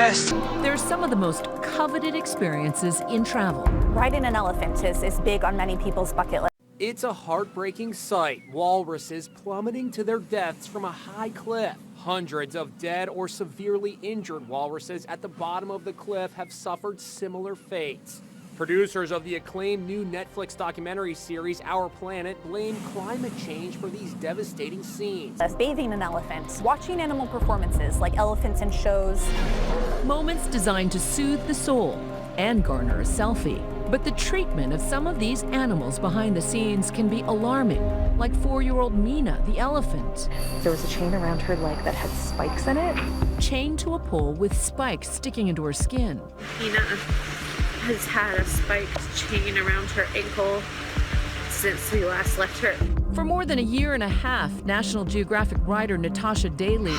best. They're some of the most coveted experiences in travel. Riding an elephant is big on many people's bucket list. It's a heartbreaking sight. Walruses plummeting to their deaths from a high cliff. Hundreds of dead or severely injured walruses at the bottom of the cliff have suffered similar fates. Producers of the acclaimed new Netflix documentary series Our Planet blame climate change for these devastating scenes. Bathing an elephant, watching animal performances like elephants in shows. Moments designed to soothe the soul and garner a selfie. But the treatment of some of these animals behind the scenes can be alarming, like 4-year-old Mina, the elephant. There was a chain around her leg that had spikes in it. Chained to a pole with spikes sticking into her skin. Mina has had a spiked chain around her ankle since we last left her. For more than a year and a half, National Geographic writer Natasha Daly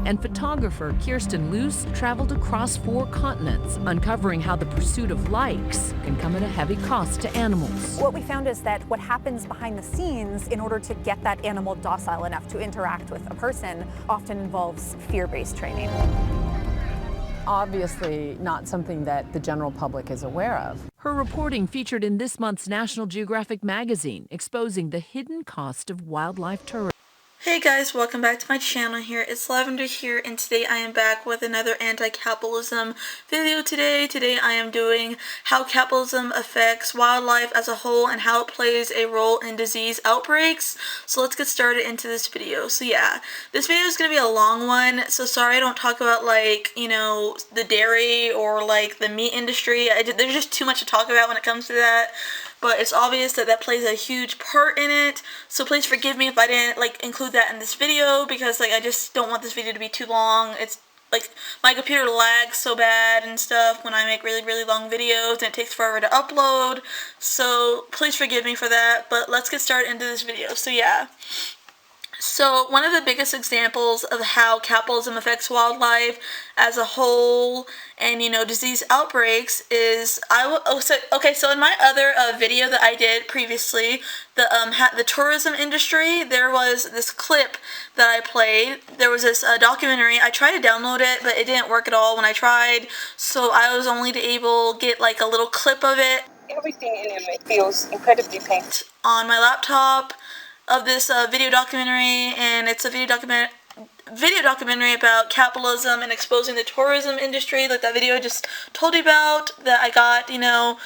and photographer Kirsten Luce traveled across 4 continents, uncovering how the pursuit of likes can come at a heavy cost to animals. What we found is that what happens behind the scenes in order to get that animal docile enough to interact with a person often involves fear-based training. Obviously not something that the general public is aware of. Her reporting featured in this month's National Geographic magazine, exposing the hidden cost of wildlife tourism. Hey guys, welcome back to my channel here. It's Lavender here, and today I am back with another anti-capitalism video today. Today I am doing how capitalism affects wildlife as a whole and how it plays a role in disease outbreaks. So let's get started into this video. So yeah, this video is going to be a long one, so sorry I don't talk about like, you know, the dairy or like the meat industry. There's just too much to talk about when it comes to that. But it's obvious that that plays a huge part in it, so please forgive me if I didn't like include that in this video, because like I just don't want this video to be too long. It's like my computer lags so bad and stuff when I make really long videos, and it takes forever to upload, so please forgive me for that. But let's get started into this video. So yeah. So one of the biggest examples of how capitalism affects wildlife as a whole and, you know, disease outbreaks is, so in my other video that I did previously, the tourism industry, there was this clip that I played. There was this documentary. I tried to download it, but it didn't work at all when I tried, so I was only able to get like a little clip of it. Everything in it feels incredibly painful. On my laptop of this video documentary, and it's a video documentary about capitalism and exposing the tourism industry, like that video I just told you about, that I got, you know,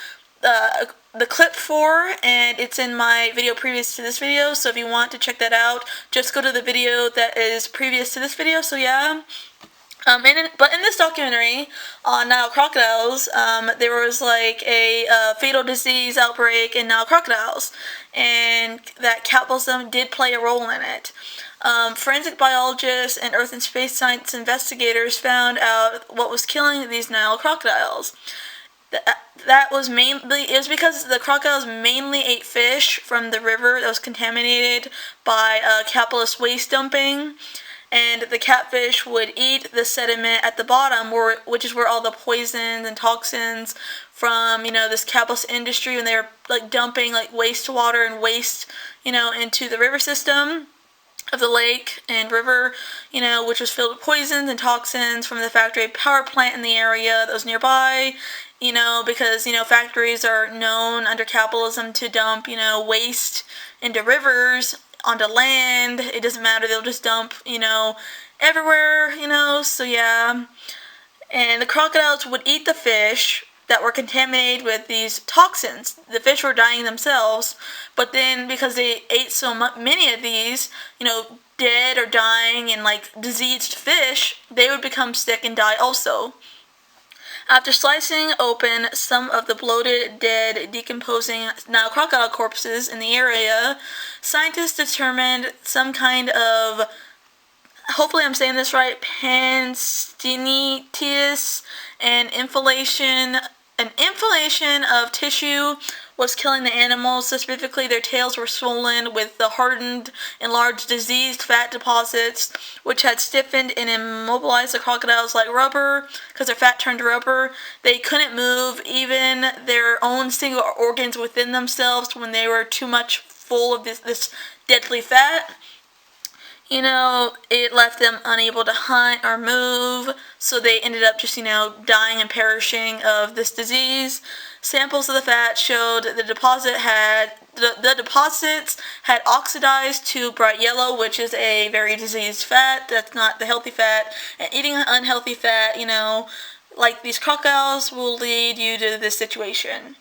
the clip for, and it's in my video previous to this video, so if you want to check that out, just go to the video that is previous to this video. So yeah. But in this documentary on Nile crocodiles, there was like a fatal disease outbreak in Nile crocodiles, and that capitalism did play a role in it. Forensic biologists and earth and space science investigators found out what was killing these Nile crocodiles. It was because the crocodiles mainly ate fish from the river that was contaminated by capitalist waste dumping. And the catfish would eat the sediment at the bottom, which is where all the poisons and toxins from, you know, this capitalist industry, when they were like dumping like wastewater and waste, you know, into the river system of the lake and river, you know, which was filled with poisons and toxins from the factory power plant in the area that was nearby, you know, because, you know, factories are known under capitalism to dump, you know, waste into rivers, onto land. It doesn't matter, they'll just dump, you know, everywhere, you know. So yeah, and the crocodiles would eat the fish that were contaminated with these toxins. The fish were dying themselves, but then because they ate so many of these, you know, dead or dying and like diseased fish, they would become sick and die also. After slicing open some of the bloated, dead, decomposing Nile crocodile corpses in the area, scientists determined some kind of, hopefully I'm saying this right, panstinitis, an inflammation of tissue was killing the animals. Specifically, their tails were swollen with the hardened, enlarged, diseased fat deposits, which had stiffened and immobilized the crocodiles like rubber, because their fat turned to rubber. They couldn't move even their own single organs within themselves when they were too much full of this deadly fat. you know, it left them unable to hunt or move, so they ended up just, you know, dying and perishing of this disease. Samples of the fat showed that the deposits had oxidized to bright yellow, which is a very diseased fat. That's not the healthy fat. And eating unhealthy fat, you know, like these crocodiles, will lead you to this situation.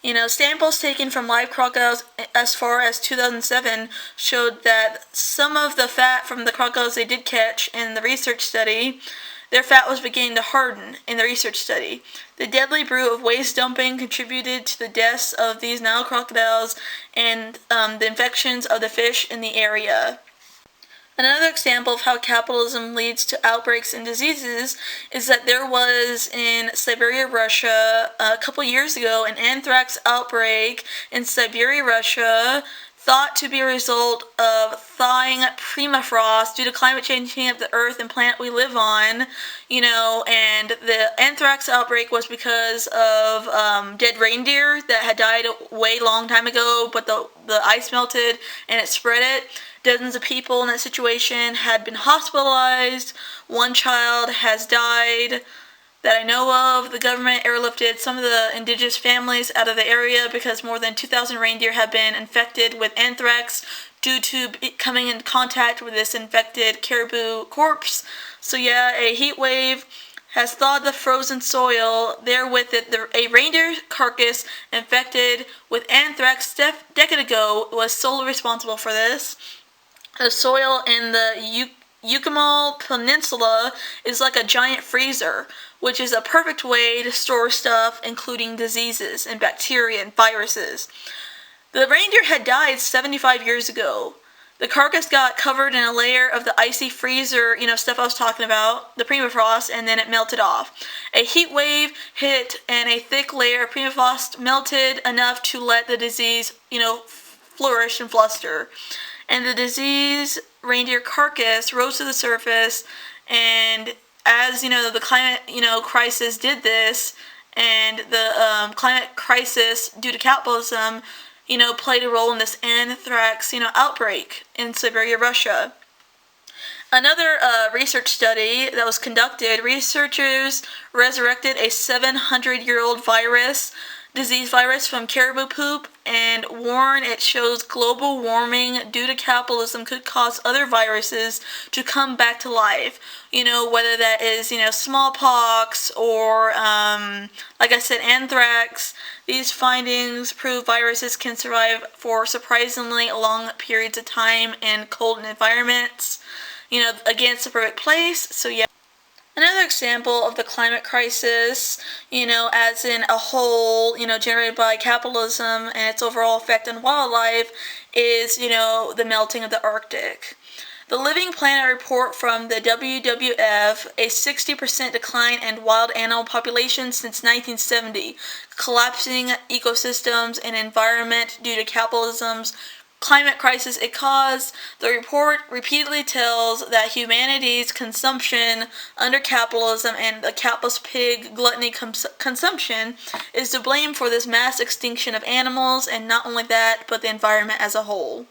You know, samples taken from live crocodiles as far as 2007 showed that some of the fat from the crocodiles they did catch in the research study, their fat was beginning to harden in the research study. The deadly brew of waste dumping contributed to the deaths of these Nile crocodiles and the infections of the fish in the area. Another example of how capitalism leads to outbreaks and diseases is that there was in Siberia, Russia, a couple years ago, an anthrax outbreak in Siberia, Russia, thought to be a result of thawing permafrost due to climate changing of the earth and planet we live on, you know, and the anthrax outbreak was because of dead reindeer that had died a way long time ago, but the ice melted and it spread it. Dozens of people in that situation had been hospitalized. One child has died that I know of. The government airlifted some of the indigenous families out of the area because more than 2,000 reindeer have been infected with anthrax due to coming in contact with this infected caribou corpse. So yeah, a heat wave has thawed the frozen soil. There with it, a reindeer carcass infected with anthrax decade ago was solely responsible for this. The soil in the Yucatan Peninsula is like a giant freezer, which is a perfect way to store stuff, including diseases and bacteria and viruses. The reindeer had died 75 years ago. The carcass got covered in a layer of the icy freezer, you know, stuff I was talking about, the permafrost, and then it melted off. A heat wave hit and a thick layer of permafrost melted enough to let the disease, you know, flourish and fluster. And the disease reindeer carcass rose to the surface, and as, you know, the climate, you know, crisis did this, and the climate crisis due to capitalism, you know, played a role in this anthrax, you know, outbreak in Siberia, Russia. Another research study that was conducted, researchers resurrected a 700-year-old disease virus from caribou poop, and warn it shows global warming due to capitalism could cause other viruses to come back to life. You know, whether that is, you know, smallpox or, like I said, anthrax. These findings prove viruses can survive for surprisingly long periods of time in cold environments. You know, again, it's a perfect place, so yeah. Another example of the climate crisis, you know, as in a whole, you know, generated by capitalism and its overall effect on wildlife is, you know, the melting of the Arctic. The Living Planet report from the WWF, a 60% decline in wild animal populations since 1970, collapsing ecosystems and environment due to capitalism's climate crisis it caused. The report repeatedly tells that humanity's consumption under capitalism and the capitalist pig gluttony consumption is to blame for this mass extinction of animals, and not only that, but the environment as a whole.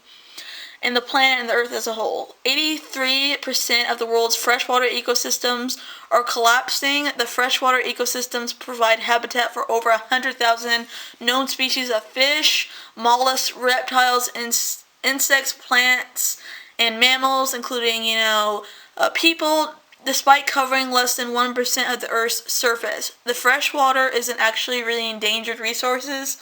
And the planet and the earth as a whole. 83% of the world's freshwater ecosystems are collapsing. The freshwater ecosystems provide habitat for over 100,000 known species of fish, mollusks, reptiles, insects, plants, and mammals, including, you know, people, despite covering less than 1% of the Earth's surface. The freshwater isn't actually really endangered resources.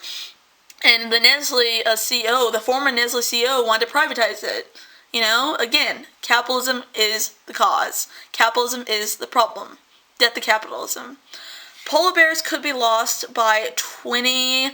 And the Nestle CEO, the former Nestle CEO, wanted to privatize it. You know, again, capitalism is the cause. Capitalism is the problem. Death to capitalism. Polar bears could be lost by 2000.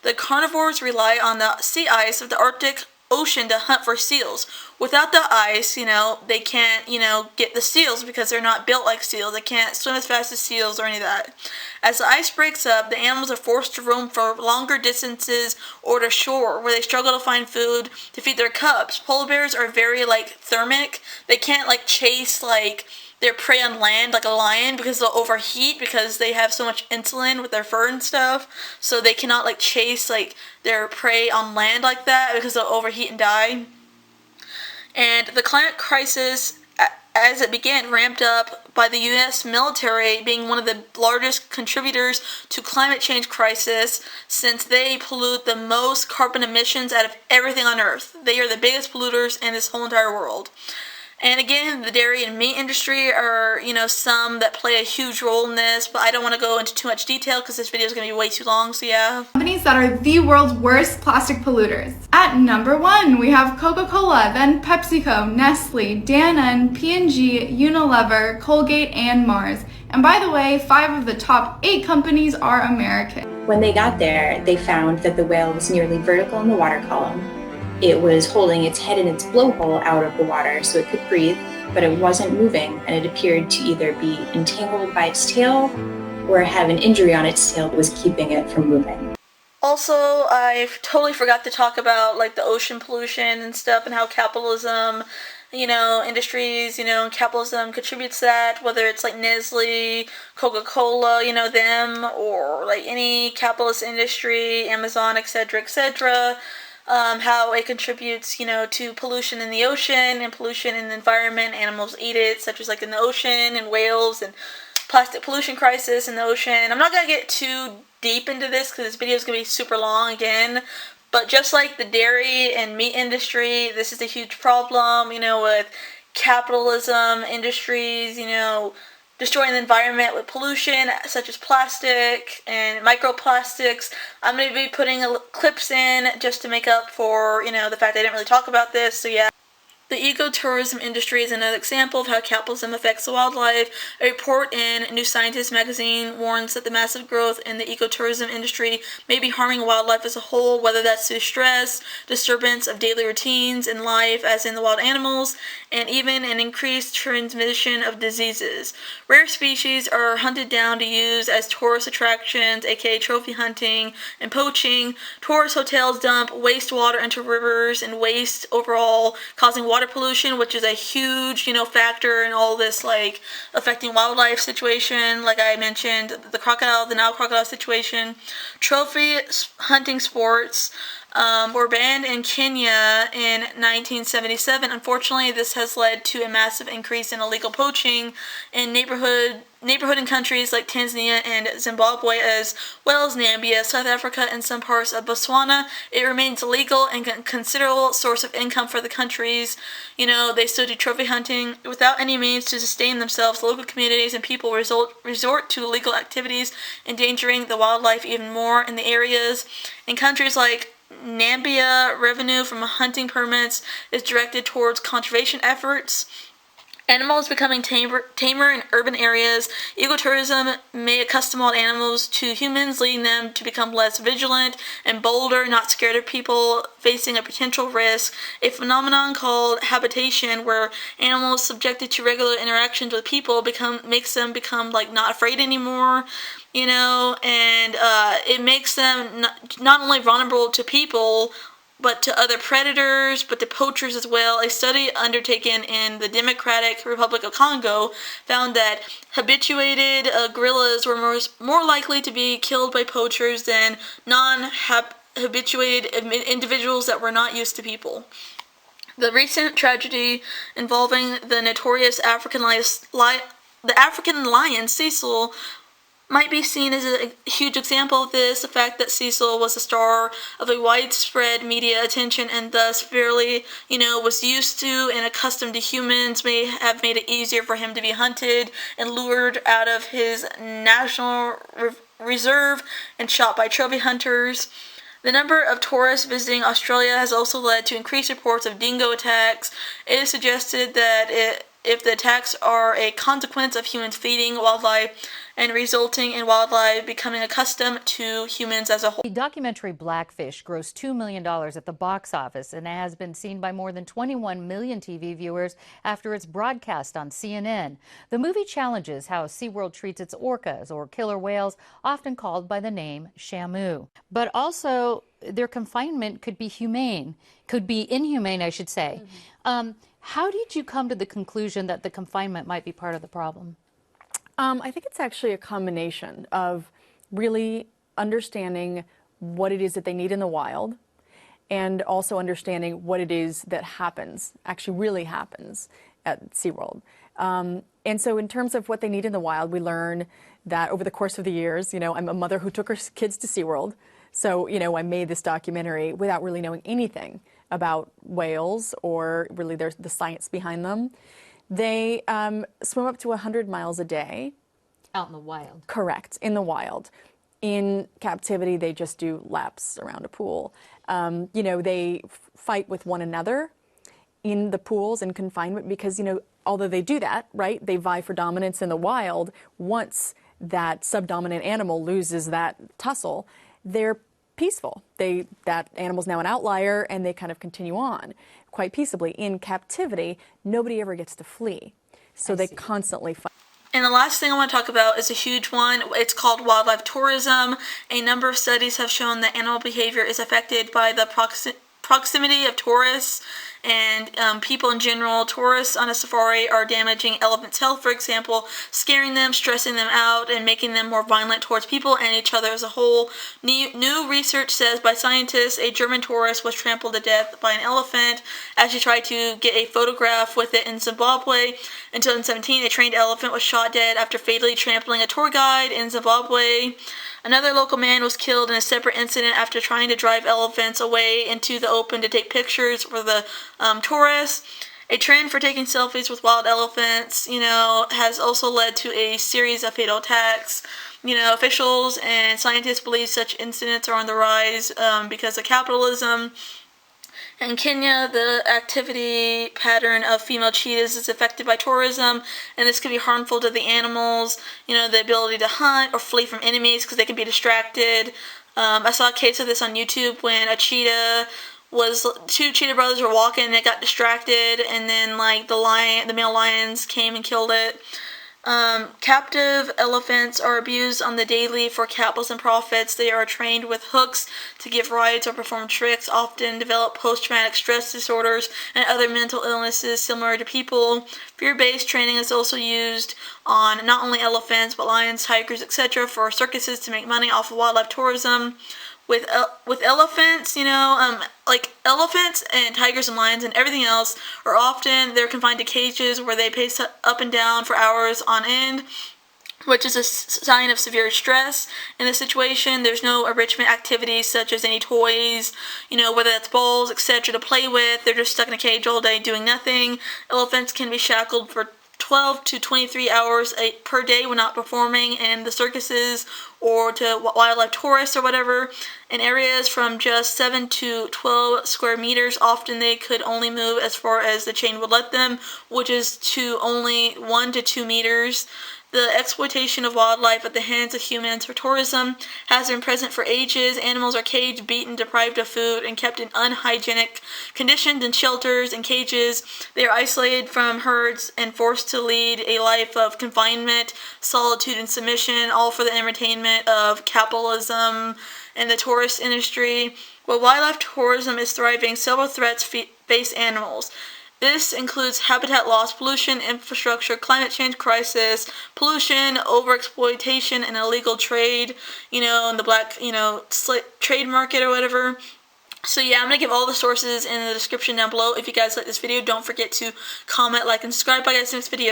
The carnivores rely on the sea ice of the Arctic Ocean to hunt for seals. Without the ice, you know, they can't, you know, get the seals because they're not built like seals. They can't swim as fast as seals or any of that. As the ice breaks up, the animals are forced to roam for longer distances or to shore, where they struggle to find food to feed their cubs. Polar bears are very, like, thermic. They can't, like, chase, like, their prey on land, like a lion, because they'll overheat because they have so much insulin with their fur and stuff. So they cannot like chase like their prey on land like that because they'll overheat and die. And the climate crisis, as it began, ramped up by the U.S. military being one of the largest contributors to climate change crisis, since they pollute the most carbon emissions out of everything on Earth. They are the biggest polluters in this whole entire world. And again, the dairy and meat industry are, some that play a huge role in this, but I don't want to go into too much detail because this video is going to be way too long, so yeah. Companies that are the world's worst plastic polluters. At number 1, we have Coca-Cola, then PepsiCo, Nestle, Danone, P&G, Unilever, Colgate, and Mars. And by the way, 5 of the top 8 companies are American. When they got there, they found that the whale was nearly vertical in the water column. It was holding its head in its blowhole out of the water so it could breathe, but it wasn't moving, and it appeared to either be entangled by its tail or have an injury on its tail that was keeping it from moving. Also, I totally forgot to talk about like the ocean pollution and stuff, and how capitalism, industries, capitalism contributes to that, whether it's like Nestle, Coca-Cola, them, or like any capitalist industry, Amazon, etc., etc., how it contributes, to pollution in the ocean and pollution in the environment. Animals eat it, such as like in the ocean and whales, and plastic pollution crisis in the ocean. I'm not going to get too deep into this because this video is going to be super long again, but just like the dairy and meat industry, this is a huge problem, with capitalism, industries, destroying the environment with pollution such as plastic and microplastics. I'm going to be putting clips in just to make up for, the fact I didn't really talk about this, so yeah. The ecotourism industry is another example of how capitalism affects the wildlife. A report in New Scientist magazine warns that the massive growth in the ecotourism industry may be harming wildlife as a whole, whether that's through stress, disturbance of daily routines in life, as in the wild animals, and even an increased transmission of diseases. Rare species are hunted down to use as tourist attractions, aka trophy hunting and poaching. Tourist hotels dump wastewater into rivers and waste overall, causing water pollution, which is a huge, factor in all this, like, affecting wildlife situation. Like I mentioned, the Nile crocodile situation. Trophy hunting sports were banned in Kenya in 1977. Unfortunately, this has led to a massive increase in illegal poaching in neighborhood in countries like Tanzania and Zimbabwe, as well as Namibia, South Africa, and some parts of Botswana. It remains illegal and a considerable source of income for the countries. They still do trophy hunting. Without any means to sustain themselves, local communities and people resort to illegal activities, endangering the wildlife even more in the areas. In countries like Namibia, revenue from hunting permits is directed towards conservation efforts. Animals becoming tamer in urban areas. Ecotourism may accustom wild animals to humans, leading them to become less vigilant and bolder, not scared of people, facing a potential risk. A phenomenon called habitation, where animals subjected to regular interactions with people makes them become like not afraid anymore, and it makes them not only vulnerable to people, but to other predators, but to poachers as well. A study undertaken in the Democratic Republic of Congo found that habituated gorillas were more likely to be killed by poachers than non-habituated individuals that were not used to people. The recent tragedy involving the notorious African lion Cecil might be seen as a huge example of this. The fact that Cecil was the star of a widespread media attention and thus fairly, was used to and accustomed to humans may have made it easier for him to be hunted and lured out of his national reserve and shot by trophy hunters. The number of tourists visiting Australia has also led to increased reports of dingo attacks. It is suggested that if the attacks are a consequence of humans feeding wildlife and resulting in wildlife becoming accustomed to humans as a whole. The documentary Blackfish grossed $2 million at the box office and has been seen by more than 21 million TV viewers after its broadcast on CNN. The movie challenges how SeaWorld treats its orcas, or killer whales, often called by the name Shamu. But also, their confinement could be inhumane, I should say. How did you come to the conclusion that the confinement might be part of the problem? I think it's actually a combination of really understanding what it is that they need in the wild, and also understanding what it is that happens, actually really happens at SeaWorld. And so in terms of what they need in the wild, we learn that over the course of the years, I'm a mother who took her kids to SeaWorld. So, I made this documentary without really knowing anything about whales or really the science behind them. They swim up to 100 miles a day. Out in the wild. Correct, in the wild. In captivity, they just do laps around a pool. They fight with one another in the pools in confinement because, although they do that, right, they vie for dominance in the wild. Once that subdominant animal loses that tussle, they're peaceful. That animal's now an outlier, and they kind of continue on quite peaceably. In captivity, nobody ever gets to flee, so they constantly fight. And the last thing I want to talk about is a huge one. It's called wildlife tourism. A number of studies have shown that animal behavior is affected by the proximity of tourists and people in general. Tourists on a safari are damaging elephants' health, for example, scaring them, stressing them out, and making them more violent towards people and each other as a whole. New research says by scientists a German tourist was trampled to death by an elephant as she tried to get a photograph with it in Zimbabwe. In 2017, a trained elephant was shot dead after fatally trampling a tour guide in Zimbabwe. Another local man was killed in a separate incident after trying to drive elephants away into the open to take pictures for the tourists. A trend for taking selfies with wild elephants, has also led to a series of fatal attacks. Officials and scientists believe such incidents are on the rise because of capitalism. In Kenya, the activity pattern of female cheetahs is affected by tourism, and this can be harmful to the animals, the ability to hunt or flee from enemies because they can be distracted. I saw a case of this on YouTube when two cheetah brothers were walking and it got distracted, and then the male lions came and killed it. Captive elephants are abused on the daily for capitalism profits. They are trained with hooks to give rides or perform tricks, often develop post-traumatic stress disorders and other mental illnesses similar to people. Fear-based training is also used on not only elephants, but lions, tigers, etc. for circuses to make money off of wildlife tourism. With elephants, elephants and tigers and lions and everything else they're confined to cages where they pace up and down for hours on end, which is a sign of severe stress in the situation. There's no enrichment activities such as any toys, whether that's balls, etc. to play with. They're just stuck in a cage all day doing nothing. Elephants can be shackled for 12 to 23 hours per day when not performing in the circuses or to wildlife tourists or whatever. In areas from just 7 to 12 square meters, often they could only move as far as the chain would let them, which is to only 1 to 2 meters. The exploitation of wildlife at the hands of humans for tourism has been present for ages. Animals are caged, beaten, deprived of food, and kept in unhygienic conditions in shelters and cages. They are isolated from herds and forced to lead a life of confinement, solitude, and submission, all for the entertainment of capitalism and the tourist industry. While wildlife tourism is thriving, several threats face animals. This includes habitat loss, pollution, infrastructure, climate change crisis, pollution, overexploitation, and illegal trade, in the black, trade market or whatever. So yeah, I'm going to give all the sources in the description down below. If you guys like this video, don't forget to comment, like, and subscribe. Bye guys, next video.